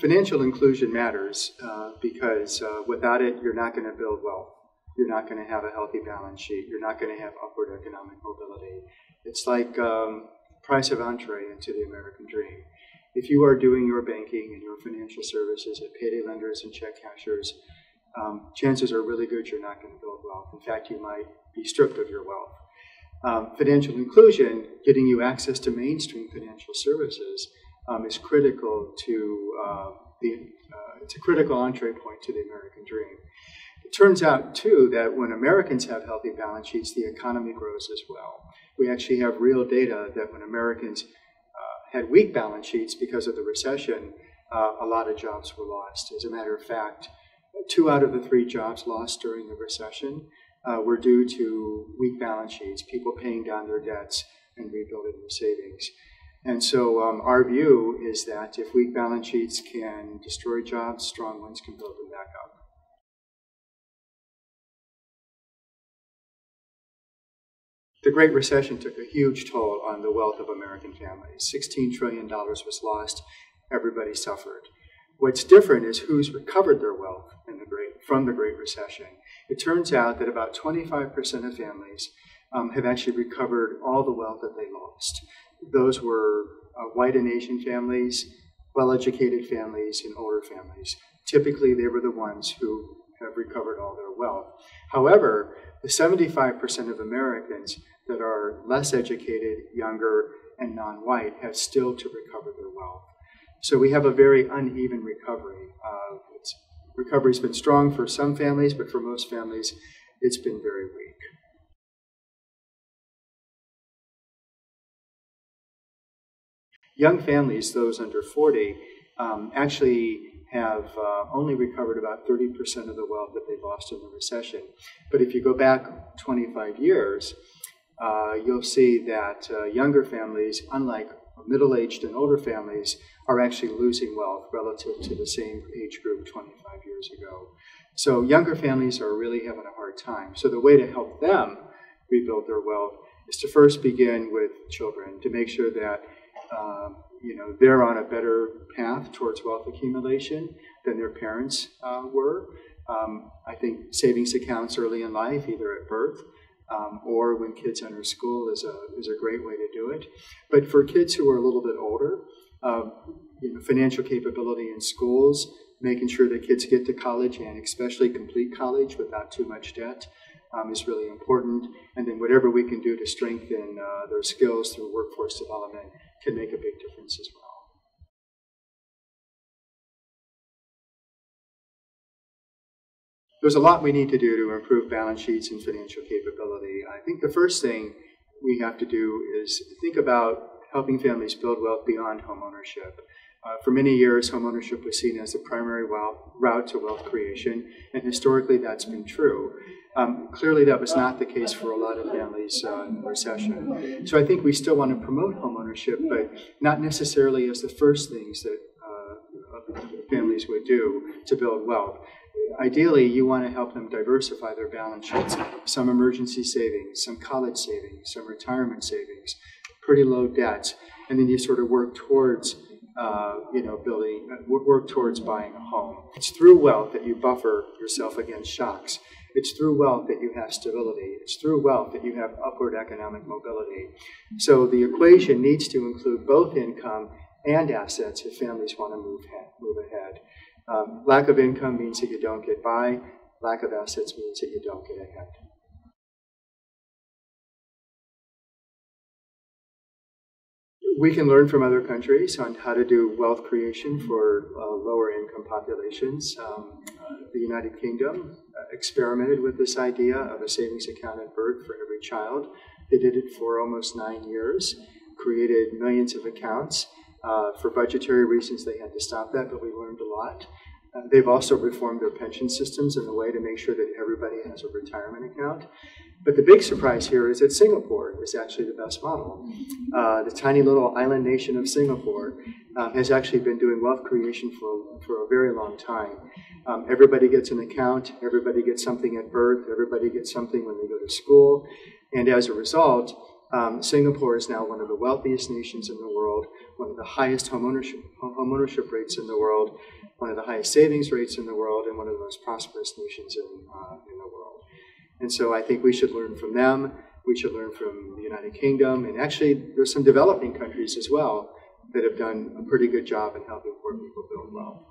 Financial inclusion matters because without it, you're not going to build wealth. You're not going to have a healthy balance sheet. You're not going to have upward economic mobility. It's like price of entree into the American dream. If you are doing your banking and your financial services at payday lenders and check cashers, chances are really good you're not going to build wealth. In fact, you might be stripped of your wealth. Financial inclusion, getting you access to mainstream financial services, is critical to it's a critical entree point to the American dream. It turns out, too, that when Americans have healthy balance sheets, the economy grows as well. We actually have real data that when Americans had weak balance sheets because of the recession, a lot of jobs were lost. As a matter of fact, 2 out of the 3 jobs lost during the recession were due to weak balance sheets, people paying down their debts and rebuilding their savings. And so our view is that if weak balance sheets can destroy jobs, strong ones can build them back up. The Great Recession took a huge toll on the wealth of American families. $16 trillion was lost. Everybody suffered. What's different is who's recovered their wealth from the Great Recession. It turns out that about 25% of families have actually recovered all the wealth that they lost. Those were white and Asian families, well-educated families, and older families. Typically, they were the ones who have recovered all their wealth. However, the 75% of Americans that are less educated, younger, and non-white have still to recover their wealth. So we have a very uneven recovery. Recovery's been strong for some families, but for most families, it's been very weak. Young families, those under 40, actually have only recovered about 30% of the wealth that they lost in the recession. But if you go back 25 years, you'll see that younger families, unlike middle-aged and older families, are actually losing wealth relative to the same age group 25 years ago. So younger families are really having a hard time. So the way to help them rebuild their wealth is to first begin with children, to make sure that they're on a better path towards wealth accumulation than their parents were. I think savings accounts early in life, either at birth or when kids enter school, is a great way to do it. But for kids who are a little bit older, financial capability in schools, making sure that kids get to college and especially complete college without too much debt is really important. And then whatever we can do to strengthen their skills through workforce development can make a big difference as well. There's a lot we need to do to improve balance sheets and financial capability. I think the first thing we have to do is think about helping families build wealth beyond homeownership. For many years, homeownership was seen as the primary route to wealth creation, and historically that's been true. Clearly that was not the case for a lot of families in the recession. So I think we still want to promote homeownership, but not necessarily as the first things that families would do to build wealth. Ideally, you want to help them diversify their balance sheets, some emergency savings, some college savings, some retirement savings, pretty low debts, and then you sort of work towards work towards buying a home. It's through wealth that you buffer yourself against shocks. It's through wealth that you have stability. It's through wealth that you have upward economic mobility. So the equation needs to include both income and assets if families want to move ahead. Lack of income means that you don't get by. Lack of assets means that you don't get ahead. We can learn from other countries on how to do wealth creation for lower income populations. The United Kingdom experimented with this idea of a savings account at birth for every child. They did it for almost 9 years, created millions of accounts. For budgetary reasons, they had to stop that, but we learned a lot. They've also reformed their pension systems in a way to make sure that everybody has a retirement account. But the big surprise here is that Singapore is actually the best model. The tiny little island nation of Singapore has actually been doing wealth creation for a very long time. Everybody gets an account, everybody gets something at birth, everybody gets something when they go to school, and as a result, Singapore is now one of the wealthiest nations in the world, one of the highest home ownership rates in the world, one of the highest savings rates in the world, and one of the most prosperous nations in the world. And so I think we should learn from them. We should learn from the United Kingdom. And actually, there's some developing countries as well that have done a pretty good job in helping poor people build wealth.